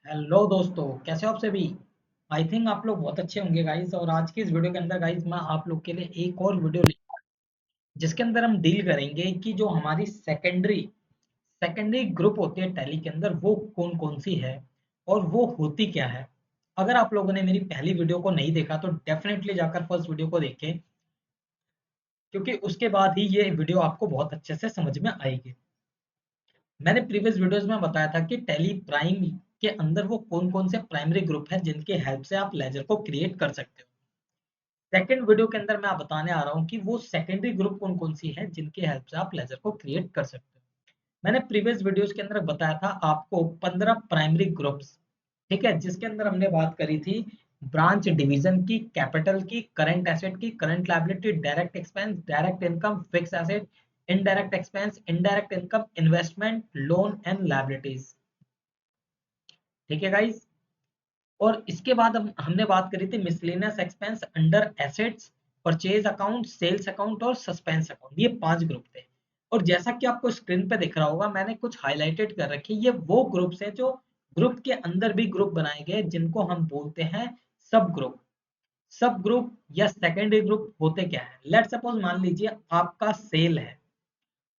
Hello दोस्तों, कैसे हो आप सभी। आई थिंक आप लोग बहुत अच्छे होंगे गाइस। और आज की इस वीडियो के अंदर गाइस मैं आप लोग के लिए एक और वीडियो जिसके अंदर हम डील करेंगे कि जो हमारी सेकेंडरी सेकेंडरी ग्रुप होती है टैली के अंदर वो कौन कौन सी है और वो होती क्या है। अगर आप लोगों ने मेरी पहली वीडियो को नहीं देखा तो डेफिनेटली जाकर फर्स्ट वीडियो को देखें, क्योंकि उसके बाद ही ये वीडियो आपको बहुत अच्छे से समझ में आएगी। मैंने प्रीवियस वीडियोस में बताया था कि टैली प्राइम के अंदर वो कौन कौन से प्राइमरी ग्रुप है जिनके हेल्प से आप लेजर को क्रिएट कर सकते हो। सेकंड वीडियो के अंदर मैं आप बताने आ रहा हूँ कि वो सेकेंडरी ग्रुप कौन कौन सी है जिनके हेल्प से आप लेजर को क्रिएट कर सकते हो। मैंने प्रीवियस वीडियोस के अंदर बताया था आपको 15 प्राइमरी ग्रुप्स, ठीक है, जिसके अंदर हमने बात करी थी ब्रांच डिवीजन की, कैपिटल की, करंट एसेट की, current liability, direct expense, direct income, fix asset, indirect expense, indirect income, investment, loan and liabilities. ठीक है गाइस। और इसके बाद हमने बात करी थी miscellaneous expense under assets, purchase account, sales account और सस्पेंस अकाउंट। ये 5 ग्रुप थे। और जैसा कि आपको स्क्रीन पे दिख रहा होगा, मैंने कुछ हाइलाइटेड कर रखे, ये वो ग्रुप्स हैं जो ग्रुप के अंदर भी ग्रुप बनाए गए जिनको हम बोलते हैं सब ग्रुप। सब ग्रुप या सेकेंडरी ग्रुप होते क्या है। लेट सपोज मान लीजिए आपका सेल है,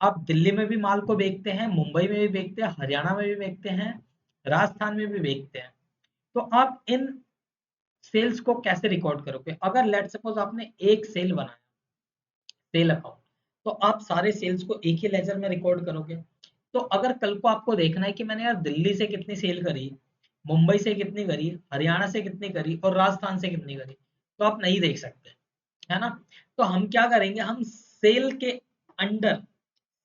आप दिल्ली में भी माल को बेचते हैं, मुंबई में भी बेचते हैं, हरियाणा में भी बेचते हैं, राजस्थान में भी बेचते हैं। तो आप इन सेल्स को कैसे रिकॉर्ड करोगे। अगर लेट सपोज आपने एक सेल बनाया, सेल अकाउंट, तो आप सारे सेल्स को एक ही लेजर में रिकॉर्ड करोगे। तो अगर कल को आपको देखना है कि मैंने यार दिल्ली से कितनी सेल करी, मुंबई से कितनी करी, हरियाणा से कितनी करी और राजस्थान से कितनी करी, तो आप नहीं देख सकते, है ना। तो हम क्या करेंगे, हम सेल के अंडर,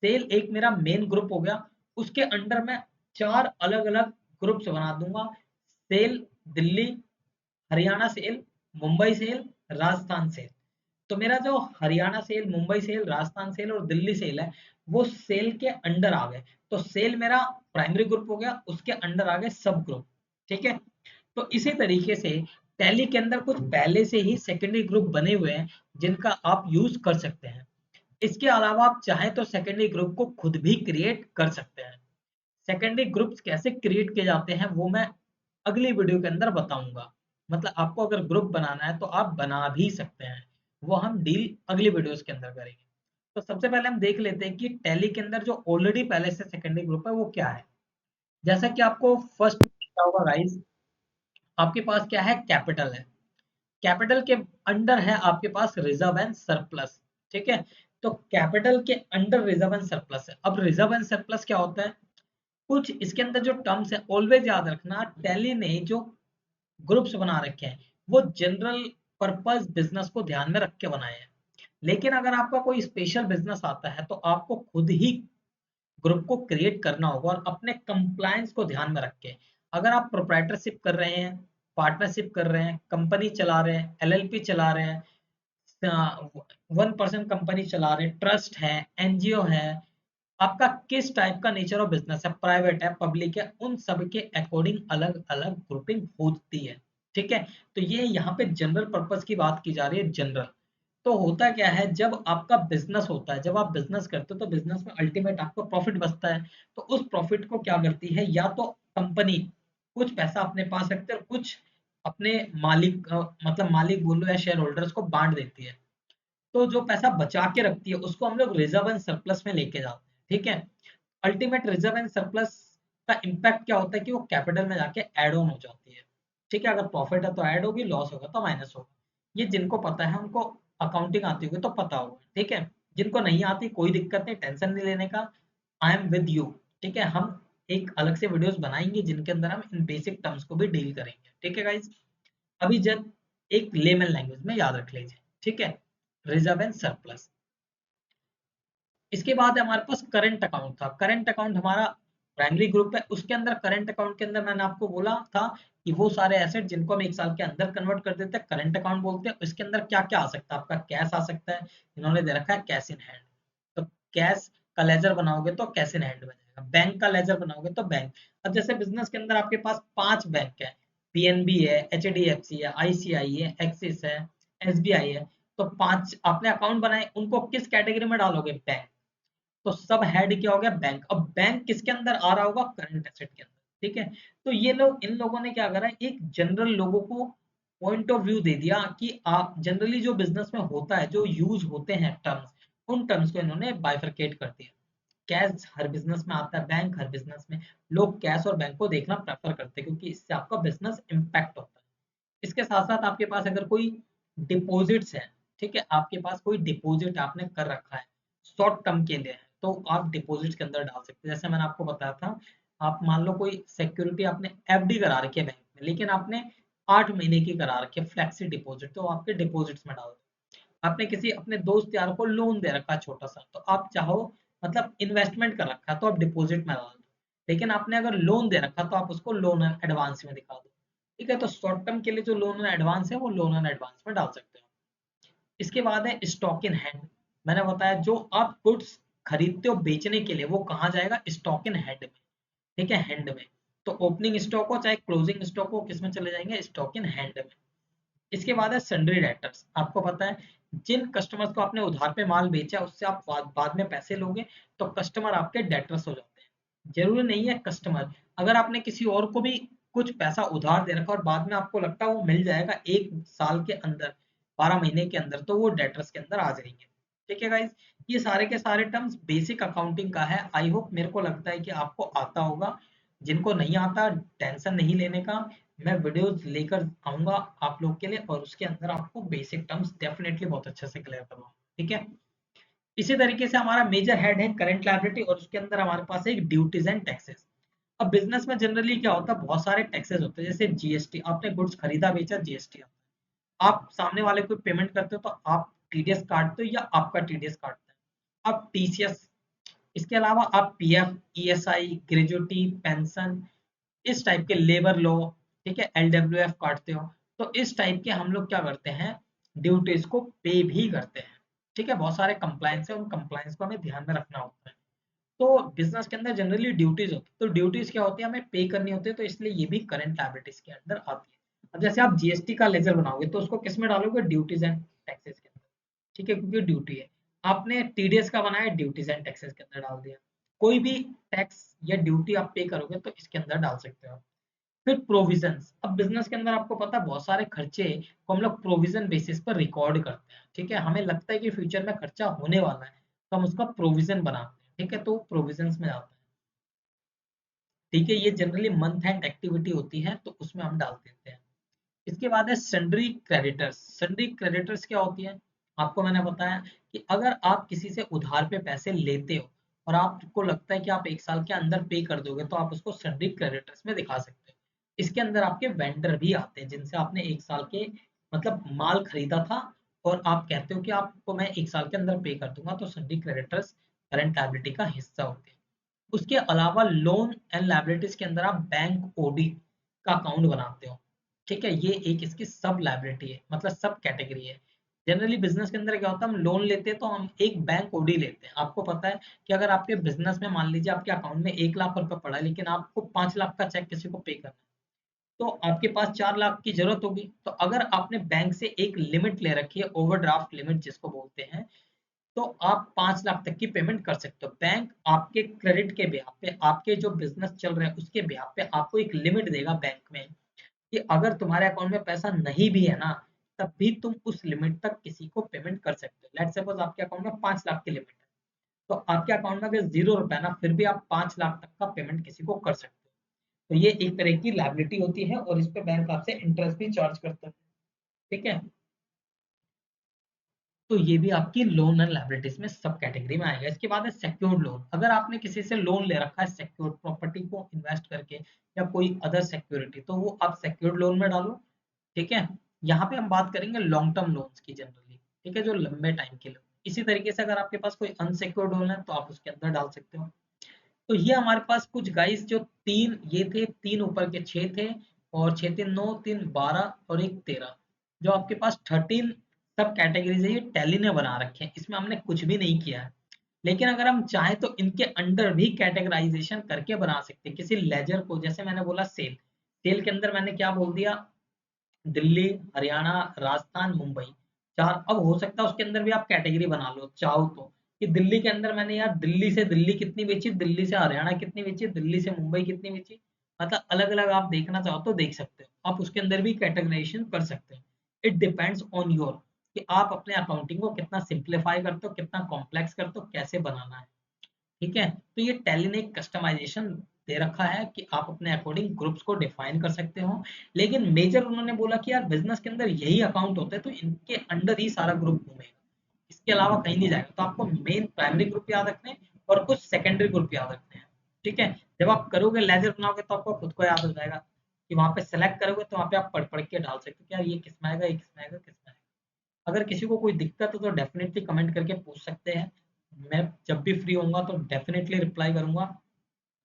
सेल एक मेरा मेन ग्रुप हो गया, उसके अंडर मैं 4 अलग अलग ग्रुप्स बना दूंगा। Sale Delhi, Haryana sale, Mumbai sale, Rajasthan sale. तो मेरा जो Haryana sale, Mumbai sale, Rajasthan sale और दिल्ली सेल है, वो सेल के अंडर आ गए। तो सेल मेरा प्राइमरी ग्रुप हो गया, उसके अंडर आ गए सब ग्रुप। ठीक है। तो इसी तरीके से टैली के अंदर कुछ पहले से ही सेकेंडरी ग्रुप बने हुए हैं जिनका आप यूज कर सकते हैं। इसके अलावा आप चाहें तो सेकेंडरी ग्रुप को खुद भी क्रिएट कर सकते हैं। सेकेंडरी ग्रुप्स कैसे क्रिएट किए जाते हैं वो मैं अगली वीडियो के अंदर बताऊंगा। मतलब आपको अगर ग्रुप बनाना है तो आप बना भी सकते हैं, वो हम डील अगली वीडियोस के अंदर करेंगे। तो सबसे पहले हम देख लेते हैं कि टैली के अंदर जो ऑलरेडी पहले से सेकेंडरी ग्रुप है वो क्या है। जैसा कि आपको फर्स्ट क्या होगा गाइस, आपके पास क्या है, कैपिटल है। कैपिटल के अंडर है आपके पास रिजर्व एंड सरप्लस। ठीक है। तो कैपिटल के अंडर रिजर्व एंड सरप्लस है। अब रिजर्व एंड सरप्लस क्या होता है, कुछ इसके अंदर जो टर्म्स है ऑलवेज याद रखना, टैली ने जो ग्रुप्स बना रखे हैं वो जनरल पर्पस बिजनेस को ध्यान में रख के बनाए हैं। लेकिन अगर आपका कोई स्पेशल बिजनेस आता है तो आपको खुद ही ग्रुप को क्रिएट करना होगा और अपने कंप्लायंस को ध्यान में रख के। अगर आप प्रोप्राइटरशिप कर रहे हैं, पार्टनरशिप कर रहे हैं, कंपनी चला रहे हैं, एलएलपी चला रहे हैं, 1% कंपनी चला रहे हैं, ट्रस्ट है, एनजीओ है, आपका किस टाइप का नेचर ऑफ बिजनेस है, प्राइवेट है, पब्लिक है, उन सब के अकॉर्डिंग अलग अलग ग्रुपिंग होती है। ठीक है। तो ये यहाँ पे जनरल पर्पस की बात की जा रही है, जनरल। तो होता क्या है, जब आपका बिजनेस होता है, जब आप बिजनेस करते हो तो बिजनेस में अल्टीमेट आपको प्रॉफिट बचता है। तो उस प्रॉफिट को क्या करती है, या तो कंपनी कुछ पैसा अपने पास रखते है और कुछ अपने मालिक मतलब मालिक बोलो या शेयर होल्डर्स को बांट देती है। तो जो पैसा बचा के रखती है उसको हम लोग रिजर्व एंड सरप्लस में लेके जाते हैं। ठीक है। अल्टीमेट रिजर्व एंड सरप्लस का इम्पैक्ट क्या होता है कि वो कैपिटल में जाके ऐड ऑन हो जाती है। ठीक है। अगर प्रॉफिट है तो ऐड होगी, लॉस होगा तो माइनस होगा। ये जिनको पता है उनको अकाउंटिंग आती होगी तो पता होगा। ठीक है। जिनको नहीं आती कोई दिक्कत नहीं, टेंशन नहीं लेने का। I am with you. ठीक है। हम एक अलग से वीडियोस बनाएंगे जिनके अंदर हम इन बेसिक टर्म्स को भी डील करेंगे। ठीक है गाइज। अभी जब एक लेमन लैंग्वेज में याद रख लीजिए। ठीक है। Reserve and surplus. इसके बाद हमारे पास करंट अकाउंट था। करंट अकाउंट हमारा प्राइमरी ग्रुप है। उसके अंदर करंट अकाउंट के अंदर मैंने आपको बोला था कि वो सारे एसेट जिनको हम 1 साल के अंदर कन्वर्ट कर देते हैं करंट अकाउंट बोलते हैं। इसके अंदर क्या क्या आ सकता है, आपका कैश आ सकता है, इन्होंने दे रखा है कैश इन हैंड। तो कैश का लेजर बनाओगे तो कैश इन हैंड बनेगा, बैंक का लेजर बनाओगे तो बैंक। अब जैसे बिजनेस के अंदर आपके पास 5 बैंक है, पीएनबी है, एचडीएफसी है, आईसीआई है, एक्सिस है, एसबीआई है। तो 5 आपने अकाउंट बनाए, उनको किस कैटेगरी में डालोगे, बैंक। तो सब हेड क्या हो गया, बैंक। अब बैंक किसके अंदर आ रहा होगा, करंट एसेट के अंदर। ठीक है। तो ये लोग, इन लोगों ने क्या करा, एक जनरल लोगों को पॉइंट ऑफ व्यू दे दिया कि आप जनरली जो बिजनेस में होता है, जो यूज होते हैं टर्म्स, उन टर्म्स को इन्होंने बाइफरकेट कर दिया। कैश हर बिजनेस में आता है, बैंक हर बिजनेस में, लोग कैश और बैंक को देखना प्रेफर करते हैं क्योंकि इससे आपका बिजनेस इम्पैक्ट होता है। इसके साथ साथ आपके पास अगर कोई डिपॉजिट्स है, ठीक है, आपके पास कोई डिपॉजिट आपने कर रखा है शॉर्ट टर्म के लिए है, तो आप डिपॉजिट के अंदर डाल सकते हैं। जैसे मैंने आपको बताया था, आप मान लो कोई सिक्योरिटी आपने एफडी करा रखी है बैंक में, लेकिन आपने 8 महीने की करा रखी है फ्लेक्सी डिपॉजिट, तो आपके डिपॉजिट्स में डाल दो। आपने किसी अपने दोस्त यार को लोन दे रखा है छोटा सा, तो आप चाहो, मतलब इन्वेस्टमेंट कर रखा है तो आप डिपॉजिट में डाल दो। लेकिन आपने अगर लोन दे रखा तो आप उसको लोन एडवांस में दिखा दो। ठीक है, तो शॉर्ट टर्म के लिए जो लोन एडवांस है वो लोन एडवांस में डाल सकते हो। इसके बाद है स्टॉक इन हैंड। मैंने बताया जो आप गुड्स खरीदते हो बेचने के लिए, वो कहाँ जाएगा, स्टॉक इन हैंड में। ठीक है, हैंड में। तो ओपनिंग स्टॉक हो चाहे क्लोजिंग स्टॉक हो, किसमें चले जाएंगे, स्टॉक इन हैंड में। इसके बाद है सन्ड्री डेटर्स। आपको पता है जिन कस्टमर्स को आपने उधार पे माल बेचा उससे आप बाद में पैसे लोगे, तो कस्टमर आपके डेटर्स हो जाते हैं। जरूरी नहीं है कस्टमर, अगर आपने किसी और को भी कुछ पैसा उधार दे रखा और बाद में आपको लगता है वो मिल जाएगा 1 साल के अंदर, 12 महीने के अंदर, तो वो डेटर्स के अंदर आ जाएंगे। ठीक है गाइज, ये सारे के सारे टर्म्स बेसिक अकाउंटिंग का है। आई होप, मेरे को लगता है कि आपको आता होगा। जिनको नहीं आता टेंशन नहीं लेने का, मैं वीडियोस लेकर आऊंगा आप लोग के लिए और उसके अंदर आपको बेसिक टर्म्स डेफिनेटली बहुत अच्छे से क्लियर करवाऊंगा। ठीक है। इसी तरीके से हमारा मेजर हेड है करंट लायबिलिटी, और उसके अंदर हमारे पास है ड्यूटीज एंड टैक्सेस। अब बिजनेस में जनरली क्या होता है, बहुत सारे टैक्सेस होते हैं। जैसे जीएसटी, आपने गुड्स खरीदा बेचा, जीएसटी आता है। आप सामने वाले को पेमेंट करते हो तो आप टीडीएस काटते हो या आपका टीडीएस काटता है। अब टीसीएस, इसके अलावा आप पीएफ, ईएसआई, ग्रेजुटी, पेंशन, इस टाइप के लेबर लॉ, ठीक है, एलडब्ल्यूएफ काटते हो। तो इस टाइप के हम लोग क्या करते हैं, ड्यूटीज को पे भी करते हैं। ठीक है, बहुत सारे कंप्लायंस है, उन कंप्लायंस को हमें ध्यान में रखना होता है। तो बिजनेस के अंदर जनरली ड्यूटीज होती है, तो ड्यूटीज क्या होती है, हमें पे करनी होती है, तो इसलिए ये भी करंट लायबिलिटीज के अंदर आती है। अब जैसे आप जीएसटी का लेजर बनाओगे तो उसको किस में डालोगे, ड्यूटीज एंड टैक्सेस के अंदर। ठीक है, क्योंकि ड्यूटी है। आपने टीडीएस का बनाया, ड्यूटीज एंड टैक्सेस के अंदर डाल दिया। कोई भी टैक्स या ड्यूटी आप पे करोगे तो इसके अंदर डाल सकते हो। फिर प्रोविजंस। अब बिजनेस के अंदर आपको पता है बहुत सारे खर्चे को हम लोग प्रोविजन बेसिस पर रिकॉर्ड करते हैं। ठीक है, हमें लगता है कि फ्यूचर में खर्चा होने वाला है तो हम उसका प्रोविजन बनाते हैं। ठीक है, तो प्रोविजंस में आता है। ठीक है, ये जनरली मंथ एंड एक्टिविटी होती है तो उसमें हम डाल देते हैं। इसके बाद है सन्ड्री क्रेडिटर्स। सन्ड्री क्रेडिटर्स क्या होती है, आपको मैंने बताया कि अगर आप किसी से उधार पे पैसे लेते हो और आपको लगता है कि आप 1 साल के अंदर पे कर दोगे, तो आप उसको सन्ड्री क्रेडिटर्स में दिखा सकते हो। इसके अंदर आपके वेंडर भी आते हैं जिनसे आपने 1 साल के, मतलब माल खरीदा था, और आप कहते हो कि आपको मैं 1 साल के अंदर पे कर दूंगा, तो सन्ड्री क्रेडिटर्स करंट लायबिलिटी का हिस्सा होते हैं। उसके अलावा लोन एंड लायबिलिटीज के अंदर आप बैंक ओडी का अकाउंट बनाते हो। ठीक है, ये एक इसकी सब लायबिलिटी है, मतलब सब कैटेगरी है। जनरली बिजनेस के अंदर क्या होता है, हम लोन लेते हैं तो हम एक बैंक ओडी लेते हैं। आपको पता है कि अगर आपके बिजनेस में मान लीजिए आपके अकाउंट में 1 लाख रुपए पड़ा है, लेकिन आपको 5 लाख का चेक किसी को पे करना है, तो आपके पास 4 लाख की जरूरत होगी। तो अगर आपने बैंक से एक लिमिट ले रखी है, ओवरड्राफ्ट लिमिट जिसको बोलते हैं, तो आप 5 लाख तक की पेमेंट कर सकते हो। बैंक आपके क्रेडिट के ब्याह पे, आपके जो बिजनेस चल रहा है उसके ब्याह पे आपको एक लिमिट देगा बैंक में, कि अगर तुम्हारे अकाउंट में पैसा नहीं भी है ना, तब भी तुम उस लिमिट तक किसी को पेमेंट कर सकते हो। लेट्स सपोज आपके अकाउंट में 5 लाख की लिमिट है, तो आपके अकाउंट में अगर 0 रुपए ना, फिर भी आप 5 लाख तक का पेमेंट किसी को कर सकते हो। तो ये एक तरह की लायबिलिटी होती है और इस पे बैंक आपसे इंटरेस्ट भी चार्ज करता है। ठीक है, तो ये भी आपकी लोन एंड लायबिलिटीज में सब कैटेगरी में आएगा। इसके बाद है सिक्योर्ड लोन। अगर आपने किसी से लोन ले रखा है सिक्योर्ड प्रॉपर्टी को इन्वेस्ट करके या कोई अदर सिक्योरिटी, तो वो आप सिक्योर्ड लोन में डालो। ठीक है, यहाँ पे हम बात करेंगे लॉन्ग टर्म लोन्स की जनरली। ठीक है, जो लंबे टाइम के लिए। इसी तरीके से अगर आपके पास कोई अनसिक्योर्ड लोन है तो आप उसके अंदर डाल सकते हो। तो ये हमारे पास कुछ गाइस जो तीन ये थे, तीन ऊपर के 6 थे, और 6 3 9, 3 12 और एक 13, जो आपके पास 13 सब कैटेगरीज है, ये टैली ने बना रखे हैं, इसमें हमने कुछ भी नहीं किया है। लेकिन अगर हम चाहें तो इनके अंडर भी कैटेगराइजेशन करके बना सकते हैं किसी लेजर को। जैसे मैंने बोला सेल, सेल के अंदर मैंने क्या बोल दिया, दिल्ली, हरियाणा, राजस्थान, मुंबई, चार। अब हो सकता है उसके अंदर भी आप कैटेगरी बना लो चाहो तो, कि दिल्ली के अंदर मैंने यार दिल्ली से दिल्ली कितनी बेची, दिल्ली से हरियाणा कितनी बेची, दिल्ली से मुंबई कितनी बेची, मतलब अलग-अलग आप देखना चाहो तो देख सकते हो। आप उसके अंदर भी कैटेगराइजेशन कर सकते हो। इट डिपेंड्स ऑन योर कि आप अपने अकाउंटिंग को कितना सिंप्लीफाई करते हो, कितना कॉम्प्लेक्स करते हो, कैसे बनाना है। ठीक है? तो ये टैली ने एक कस्टमाइजेशन दे रखा है कि आप अपने अकॉर्डिंग ग्रुप्स को डिफाइन कर सकते हो। लेकिन मेजर उन्होंने बोला कि यार बिज़नेस के अंदर यही अकाउंट होता है तो इनके अंडर ही सारा ग्रुप घूमेगा। इसके अलावा कहीं नहीं जाएगा। तो आपको मेन प्राइमरी ग्रुप याद रखने हैं और कुछ सेकेंडरी ग्रुप याद रखने हैं। ठीक है? जब आप करोगे लेजर बनाओगे तो आपको खुद को याद हो जाएगा कि वहाँ पे सेलेक्ट करोगे तो वहाँ पे आप पढ़-पढ़ के डाल सकते हो कि यार ये किसमें आएगा, ये किसमें आएगा, किसमें आएगा। अगर किसी को कोई दिक्कत हो तो डेफिनिटली कमेंट करके पूछ सकते हैं। मैं जब भी फ्री होऊँगा तो डेफिनिटली रिप्लाई करूँगा।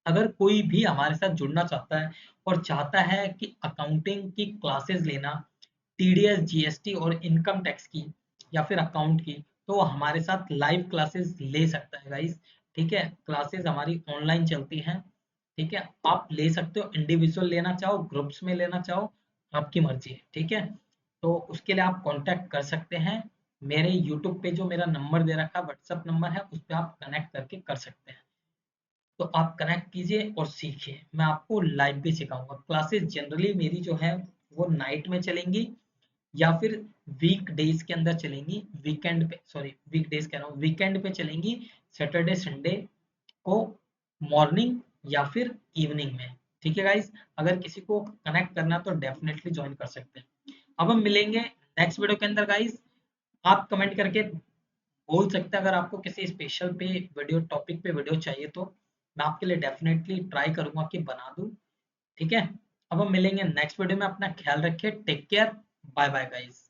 अगर कोई भी हमारे साथ जुड़ना चाहता है और चाहता है कि अकाउंटिंग की क्लासेस लेना, टीडीएस, जीएसटी और इनकम टैक्स की या फिर अकाउंट की, तो वो हमारे साथ लाइव क्लासेस ले सकता है गाइस। ठीक है? क्लासेस हमारी ऑनलाइन चलती हैं। ठीक है? आप ले सकते हो, इंडिविजुअल लेना चाहो, ग्रुप्स में लेना चाहो, आपकी मर्जी है। ठीक है? तो उसके लिए आप कॉन्टैक्ट कर सकते हैं। मेरे यूट्यूब पे जो मेरा नंबर दे रखा है, व्हाट्सएप नंबर है, उस पे आप कनेक्ट करके कर सकते हैं। तो आप कनेक्ट कीजिए और सीखिए। मैं आपको लाइव भी सिखाऊँगा। क्लासेस जनरली मेरी जो है वो नाइट में चलेंगी या फिर वीकडेज़ के अंदर चलेंगी। वीकेंड पे सॉरी वीकडेज़ कह रहा हूँ, वीकेंड पे चलेंगी, सैटरडे, संडे को मॉर्निंग या फिर इवनिंग में। ठीक है गाइज़? अगर किसी को कनेक्ट करना है तो डेफिनिटली जॉइन कर सकते हैं। अब हम मिलेंगे नेक्स्ट वीडियो के अंदर गाइज़। आप कमेंट करके बोल सकते हैं अगर आपको किसी स्पेशल पे वीडियो टॉपिक पे वीडियो चाहिए तो मैं आपके लिए डेफिनेटली ट्राई करूंगा कि बना दूं। ठीक है? अब हम मिलेंगे नेक्स्ट वीडियो में। अपना ख्याल रखिए। Take care. Bye bye guys.